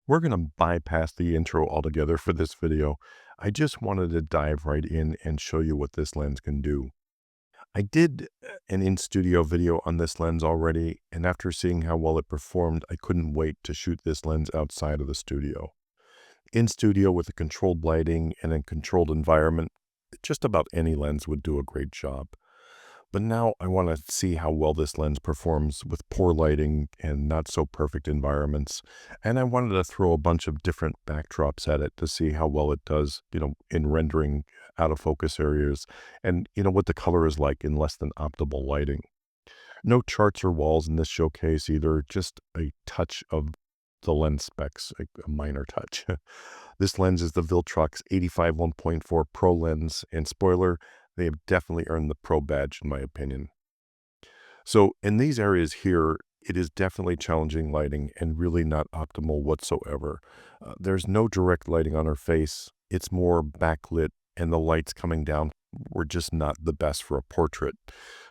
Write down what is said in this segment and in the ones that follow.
We're going to bypass the intro altogether for this video. I just wanted to dive right in and show you what this lens can do. I did an in-studio video on this lens already, and after seeing how well it performed, I couldn't wait to shoot this lens outside of the studio. In studio with a controlled lighting and a controlled environment, just about any lens would do a great job. But now I want to see how well this lens performs with poor lighting and not so perfect environments. And I wanted to throw a bunch of different backdrops at it to see how well it does, in rendering out of focus areas and, what the color is like in less than optimal lighting. No charts or walls in this showcase either, just a touch of the lens specs, a minor touch. This lens is the Viltrox 85 1.4 Pro lens, and spoiler, they have definitely earned the Pro badge in my opinion. So in these areas here, it is definitely challenging lighting and really not optimal whatsoever. There's no direct lighting on her face. It's more backlit, and the lights coming down were just not the best for a portrait.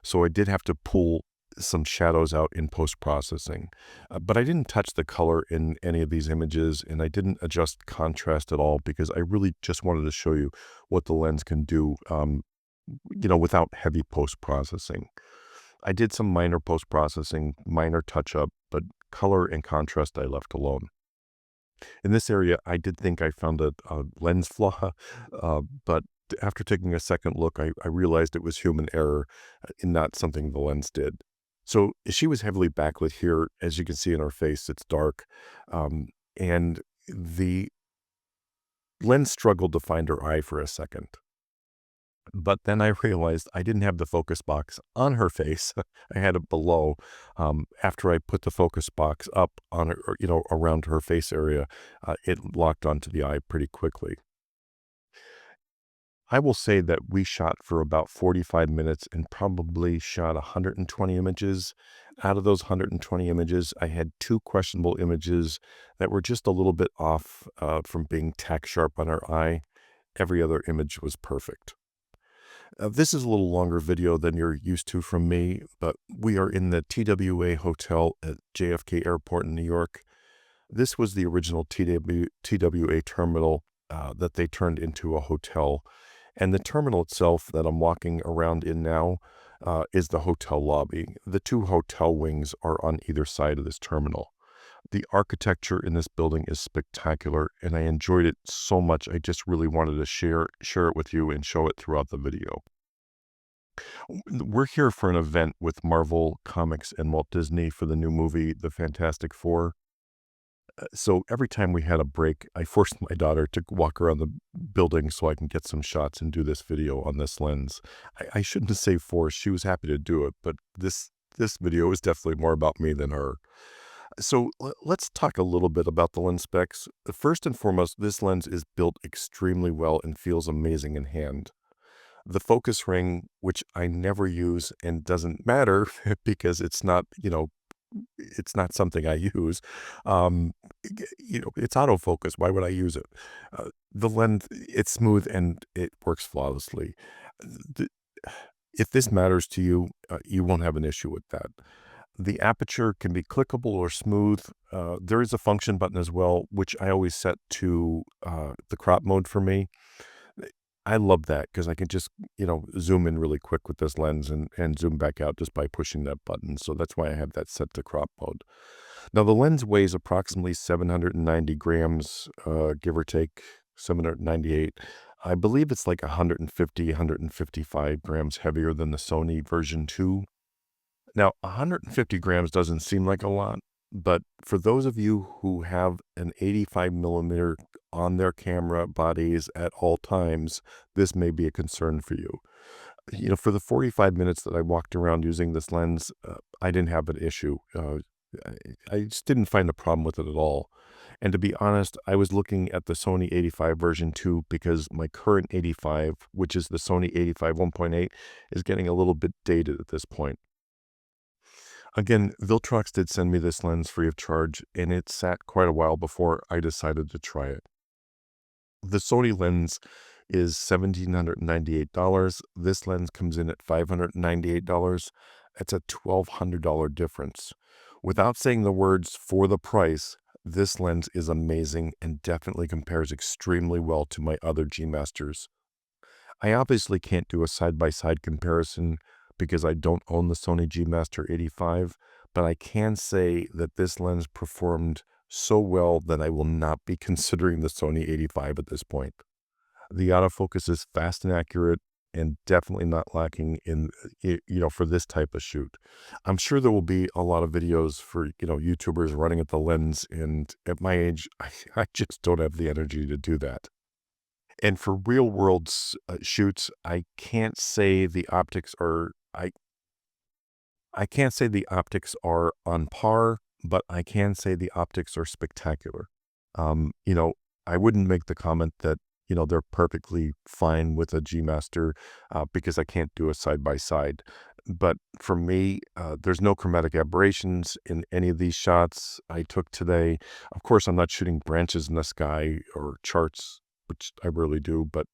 So I did have to pull some shadows out in post-processing. But I didn't touch the color in any of these images, and I didn't adjust contrast at all because I really just wanted to show you what the lens can do, without heavy post-processing. I did some minor post-processing, minor touch-up, but color and contrast I left alone. In this area, I did think I found a lens flaw, but after taking a second look, I realized it was human error and not something the lens did. So she was heavily backlit here. As you can see in her face, it's dark. And the lens struggled to find her eye for a second. But then I realized I didn't have the focus box on her face. I had it below. After I put the focus box up on her, or, around her face area, it locked onto the eye pretty quickly. I will say that we shot for about 45 minutes and probably shot 120 images. Out of those 120 images, I had two questionable images that were just a little bit off from being tack sharp on her eye. Every other image was perfect. This is a little longer video than you're used to from me, but we are in the TWA Hotel at JFK Airport in New York. This was the original TWA terminal that they turned into a hotel. And the terminal itself that I'm walking around in now is the hotel lobby. The two hotel wings are on either side of this terminal. The architecture in this building is spectacular, and I enjoyed it so much. I just really wanted to share it with you and show it throughout the video. We're here for an event with Marvel Comics and Walt Disney for the new movie, The Fantastic Four. So every time we had a break, I forced my daughter to walk around the building so I can get some shots and do this video on this lens. I shouldn't say forced. She was happy to do it, but this video is definitely more about me than her. So let's talk a little bit about the lens specs. First and foremost, this lens is built extremely well and feels amazing in hand. The focus ring, which I never use and doesn't matter because it's not, it's not something I use. Um, it's autofocus. Why would I use it? The lens, it's smooth and it works flawlessly. The, if this matters to you, you won't have an issue with that. The aperture can be clickable or smooth. There is a function button as well, which I always set to the crop mode for me. I love that because I can just, zoom in really quick with this lens and zoom back out just by pushing that button. So that's why I have that set to crop mode. Now, the lens weighs approximately 790 grams, give or take 798. I believe it's like 150, 155 grams heavier than the Sony version 2. Now, 150 grams doesn't seem like a lot, but for those of you who have an 85 millimeter on their camera bodies at all times, this may be a concern for you. For the 45 minutes that I walked around using this lens, I didn't have an issue. I just didn't find a problem with it at all. And to be honest, I was looking at the Sony 85 version 2 because my current 85, which is the Sony 85 1.8, is getting a little bit dated at this point. Again, Viltrox did send me this lens free of charge, and it sat quite a while before I decided to try it. The Sony lens is $1,798. This lens comes in at $598. That's a $1,200 difference. Without saying the words for the price, this lens is amazing and definitely compares extremely well to my other G Masters. I obviously can't do a side-by-side comparison because I don't own the Sony G Master 85, but I can say that this lens performed so well that I will not be considering the Sony 85 at this point. The autofocus is fast and accurate and definitely not lacking in, for this type of shoot. I'm sure there will be a lot of videos for, YouTubers running at the lens, and at my age, I just don't have the energy to do that. And for real world shoots, I can't say the optics are on par, but I can say the optics are spectacular. Um, you know, I wouldn't make the comment that, they're perfectly fine with a G Master because I can't do a side by side. But for me, there's no chromatic aberrations in any of these shots I took today. Of course, I'm not shooting branches in the sky or charts, which I rarely do, but,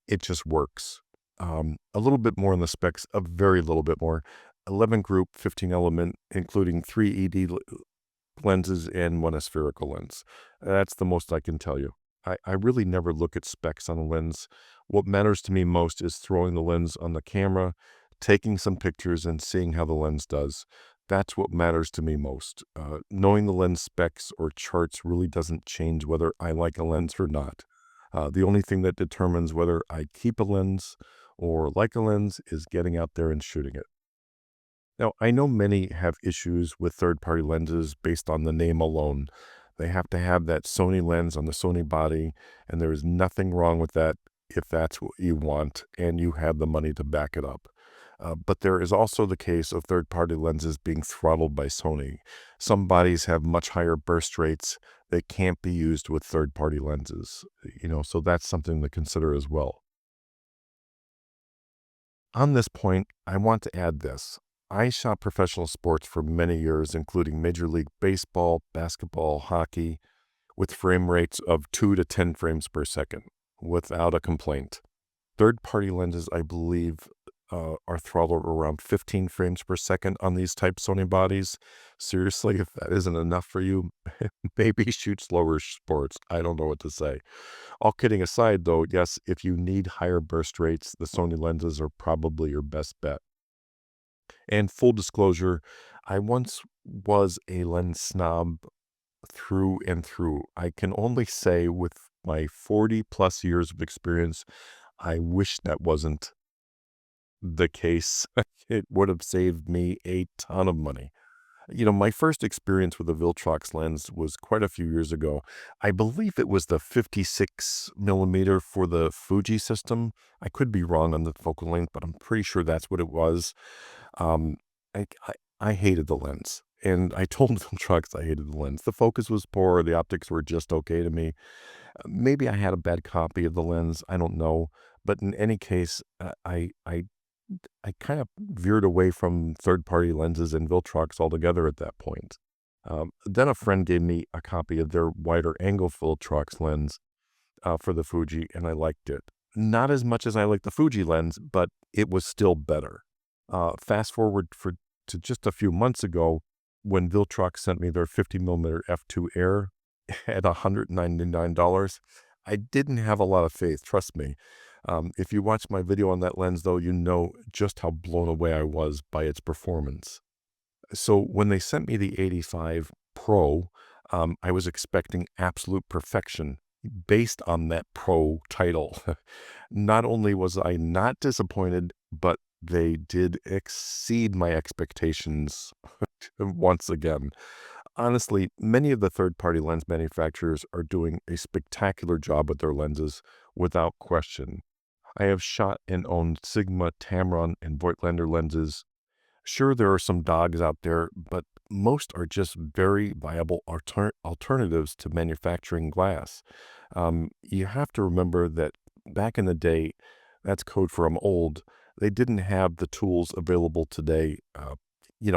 it just works. A little bit more on the specs, a very little bit more. 11 group, 15 element, including three lenses and one aspherical lens. That's the most I can tell you. I really never look at specs on a lens. What matters to me most is throwing the lens on the camera, taking some pictures, and seeing how the lens does. That's what matters to me most. Knowing the lens specs or charts really doesn't change whether I like a lens or not. The only thing that determines whether I keep a lens or like a lens is getting out there and shooting it. Now, I know many have issues with third-party lenses based on the name alone. They have to have that Sony lens on the Sony body, and there is nothing wrong with that if that's what you want and you have the money to back it up. But there is also the case of third-party lenses being throttled by Sony. Some bodies have much higher burst rates that can't be used with third-party lenses, so that's something to consider as well. On this point, I want to add this. I shot professional sports for many years, including Major League Baseball, basketball, hockey, with frame rates of 2 to 10 frames per second, without a complaint. Third-party lenses, I believe, are throttled around 15 frames per second on these type Sony bodies. Seriously, if that isn't enough for you, maybe shoot slower sports. I don't know what to say. All kidding aside, though, yes, if you need higher burst rates, the Sony lenses are probably your best bet. And full disclosure, I once was a lens snob through and through. I can only say with my 40 plus years of experience, I wish that wasn't the case. It would have saved me a ton of money. My first experience with a Viltrox lens was quite a few years ago. I believe it was the 56 millimeter for the Fuji system. I could be wrong on the focal length, but I'm pretty sure that's what it was. Um, I hated the lens, and I told Viltrox I hated the lens. The focus was poor. The optics were just okay to me. Maybe I had a bad copy of the lens. I don't know. But in any case, I kind of veered away from third-party lenses and Viltrox altogether at that point. Then a friend gave me a copy of their wider angle Viltrox lens for the Fuji, and I liked it. Not as much as I like the Fuji lens, but it was still better. Fast forward to just a few months ago, when Viltrox sent me their 50 millimeter f2 Air at $199. I didn't have a lot of faith, trust me. If you watch my video on that lens, though, you know just how blown away I was by its performance. So when they sent me the 85 Pro, I was expecting absolute perfection based on that Pro title. Not only was I not disappointed, but they did exceed my expectations once again. Honestly, many of the third-party lens manufacturers are doing a spectacular job with their lenses, without question. I have shot and owned Sigma, Tamron, and Voigtlander lenses. Sure, there are some dogs out there, but most are just very viable alternatives to manufacturing glass. You have to remember that back in the day, that's code for I'm old, they didn't have the tools available today,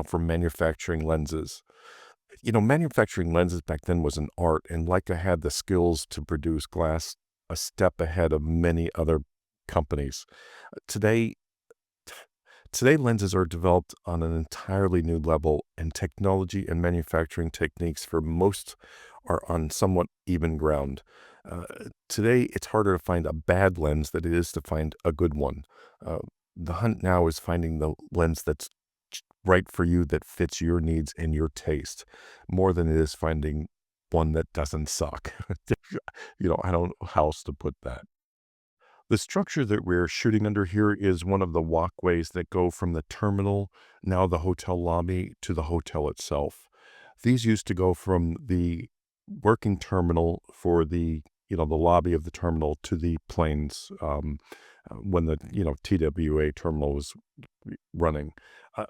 for manufacturing lenses. Manufacturing lenses back then was an art, and Leica had the skills to produce glass a step ahead of many other companies. Today, Today, lenses are developed on an entirely new level, and technology and manufacturing techniques for most are on somewhat even ground. Uh, Today, it's harder to find a bad lens than it is to find a good one. Uh, the hunt now is finding the lens that's right for you, that fits your needs and your taste, more than it is finding one that doesn't suck. I don't know how else to put that. The structure that we're shooting under here is one of the walkways that go from the terminal, now the hotel lobby, to the hotel itself. These used to go from the working terminal for the lobby of the terminal to the planes, when the TWA terminal was running.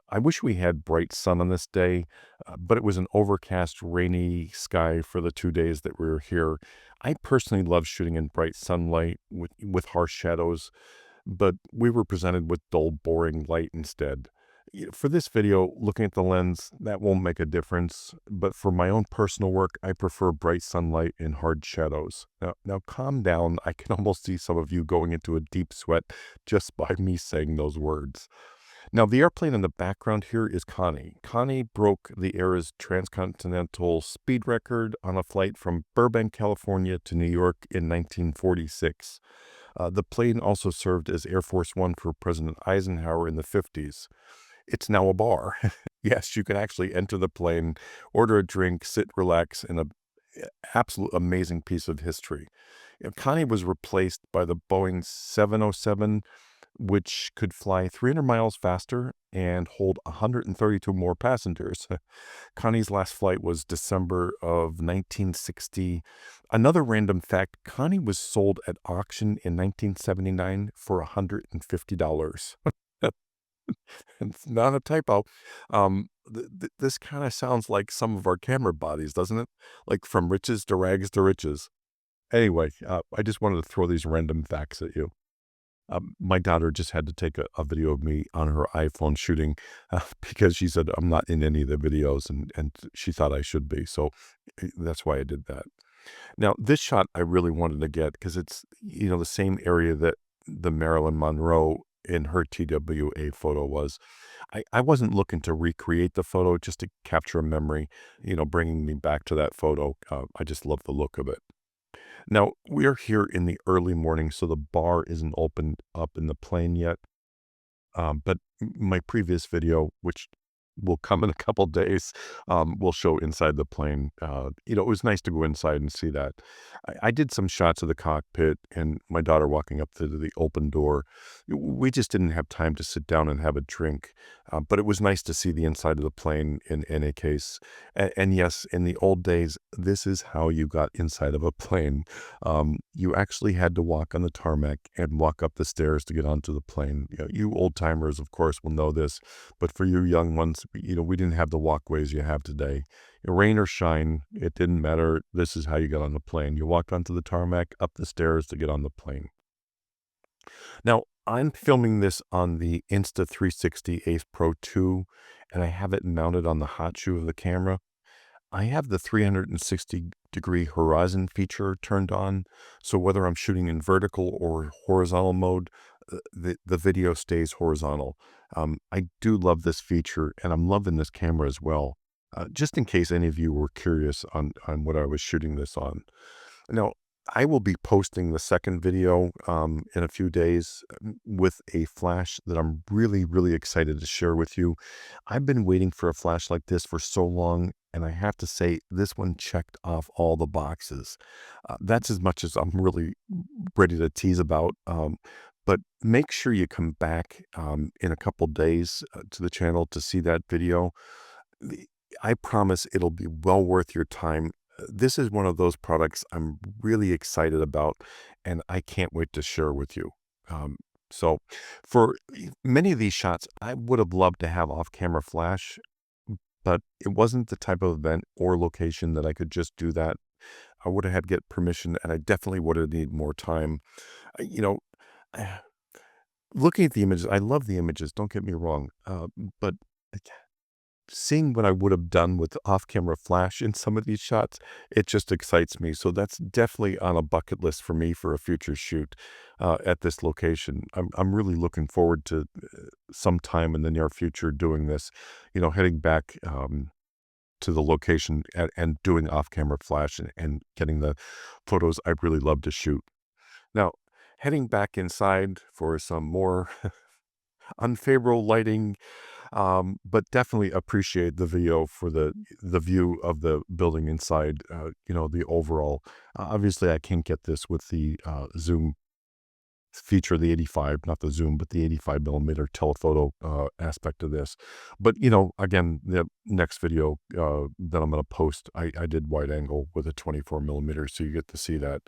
I wish we had bright sun on this day, but it was an overcast, rainy sky for the 2 days that we were here. I personally love shooting in bright sunlight with harsh shadows, but we were presented with dull, boring light instead. For this video, looking at the lens, that won't make a difference, but for my own personal work, I prefer bright sunlight and hard shadows. Now calm down. I can almost see some of you going into a deep sweat just by me saying those words. Now, the airplane in the background here is Connie. Connie broke the era's transcontinental speed record on a flight from Burbank, California to New York in 1946. The plane also served as Air Force One for President Eisenhower in the 50s. It's now a bar. Yes, you can actually enter the plane, order a drink, sit, relax in a absolute amazing piece of history. Connie was replaced by the Boeing 707, which could fly 300 miles faster and hold 132 more passengers. Connie's last flight was December of 1960. Another random fact, Connie was sold at auction in 1979 for $150. It's not a typo. This kind of sounds like some of our camera bodies, doesn't it? Like from riches to rags to riches. Anyway, I just wanted to throw these random facts at you. My daughter just had to take a video of me on her iPhone shooting, because she said I'm not in any of the videos, and she thought I should be. So that's why I did that. Now, this shot I really wanted to get because it's the same area that the Marilyn Monroe in her TWA photo was. I wasn't looking to recreate the photo, just to capture a memory, bringing me back to that photo. I just love the look of it. Now, we are here in the early morning, so the bar isn't opened up in the plane yet. But my previous video, which will come in a couple days, will show inside the plane. It was nice to go inside and see that. I did some shots of the cockpit and my daughter walking up to the open door. We just didn't have time to sit down and have a drink, but it was nice to see the inside of the plane in any case. And yes, in the old days, this is how you got inside of a plane. You actually had to walk on the tarmac and walk up the stairs to get onto the plane. You old timers, of course, will know this, but for you young ones, we didn't have the walkways you have today. Rain or shine, it didn't matter. This is how you got on the plane. You walked onto the tarmac, up the stairs to get on the plane. Now, I'm filming this on the Insta360 Ace Pro 2, and I have it mounted on the hot shoe of the camera. I have the 360-degree horizon feature turned on, so whether I'm shooting in vertical or horizontal mode, the video stays horizontal. I do love this feature, and I'm loving this camera as well. Just in case any of you were curious on what I was shooting this on. Now, I will be posting the second video in a few days, with a flash that I'm really, really excited to share with you. I've been waiting for a flash like this for so long, and I have to say this one checked off all the boxes. That's as much as I'm really ready to tease about. But make sure you come back in a couple days to the channel to see that video. The- I promise it'll be well worth your time. This is one of those products I'm really excited about, and I can't wait to share with you. So, for many of these shots, I would have loved to have off-camera flash, but it wasn't the type of event or location that I could just do that. I would have had to get permission, and I definitely would have needed more time. Uh, You know, looking at the images, I love the images. Don't get me wrong, but seeing what I would have done with off-camera flash in some of these shots, it just excites me. So that's definitely on a bucket list for me for a future shoot at this location. I'm really looking forward to sometime in the near future doing this, heading back to the location and doing off-camera flash and getting the photos I really love to shoot. Now, heading back inside for some more unfavorable lighting, but definitely appreciate the video for the view of the building inside. The overall. Obviously, I can't get this with the zoom feature, the 85, not the zoom, but the 85 millimeter telephoto aspect of this. But again, the next video that I'm going to post, I did wide angle with a 24 millimeter, so you get to see that.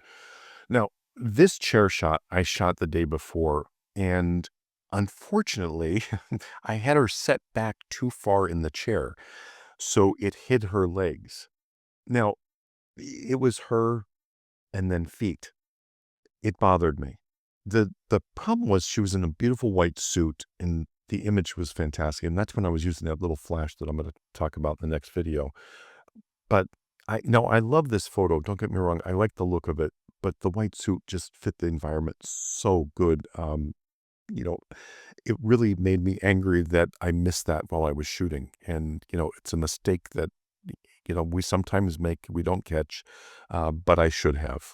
Now, this chair shot I shot the day before, and unfortunately, I had her set back too far in the chair, so it hid her legs. Now, it was her and then feet. It bothered me. The problem was she was in a beautiful white suit, and the image was fantastic, and that's when I was using that little flash that I'm gonna talk about in the next video. But I love this photo, don't get me wrong, I like the look of it, but the white suit just fit the environment so good. You know, it really made me angry that I missed that while I was shooting, and, it's a mistake that, we sometimes make, we don't catch, but I should have.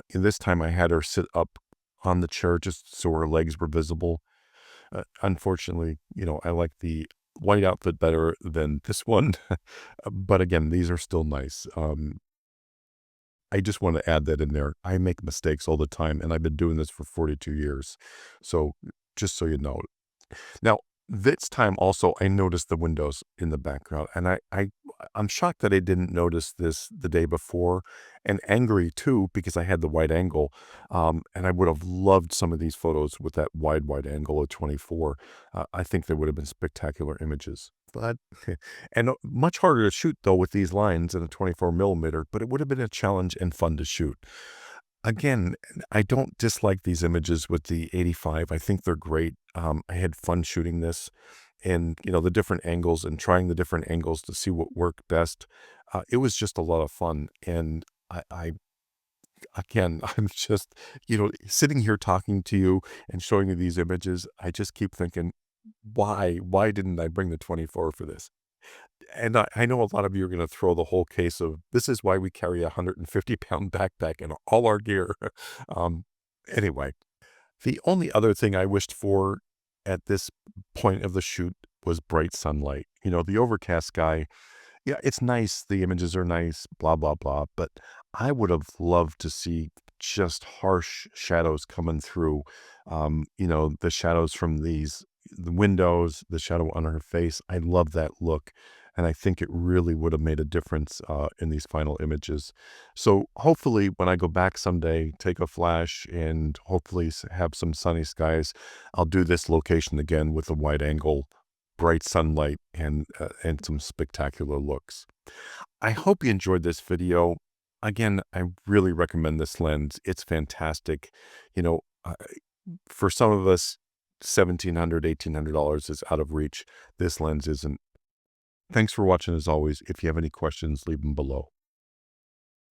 This time I had her sit up on the chair just so her legs were visible. Unfortunately, I like the white outfit better than this one, but again, these are still nice. I just want to add that in there. I make mistakes all the time, and I've been doing this for 42 years. So just so you know. Now, this time also, I noticed the windows in the background, and I'm shocked that I didn't notice this the day before, and angry too because I had the wide angle, and I would have loved some of these photos with that wide angle of 24. I think they would have been spectacular images. But and much harder to shoot though with these lines in a 24 millimeter, but it would have been a challenge and fun to shoot. Again, I don't dislike these images with the 85. I think they're great. I had fun shooting this and, the different angles and trying the different angles to see what worked best. It was just a lot of fun. And again, I'm just, sitting here talking to you and showing you these images. I just keep thinking, why didn't I bring the 24 for this? And I know a lot of you are going to throw the whole case of this is why we carry a 150-pound backpack and all our gear. um, anyway, the only other thing I wished for at this point of the shoot was bright sunlight. The overcast sky, yeah, it's nice. The images are nice, blah, blah, blah. But I would have loved to see just harsh shadows coming through. The shadows from the windows, the shadow on her face. I love that look. And I think it really would have made a difference in these final images. So hopefully when I go back someday, take a flash and hopefully have some sunny skies, I'll do this location again with a wide angle, bright sunlight, and some spectacular looks. I hope you enjoyed this video. Again, I really recommend this lens. It's fantastic. You know, uh, for some of us, $1,700, $1,800 is out of reach. This lens isn't. Thanks for watching as always. If you have any questions, leave them below.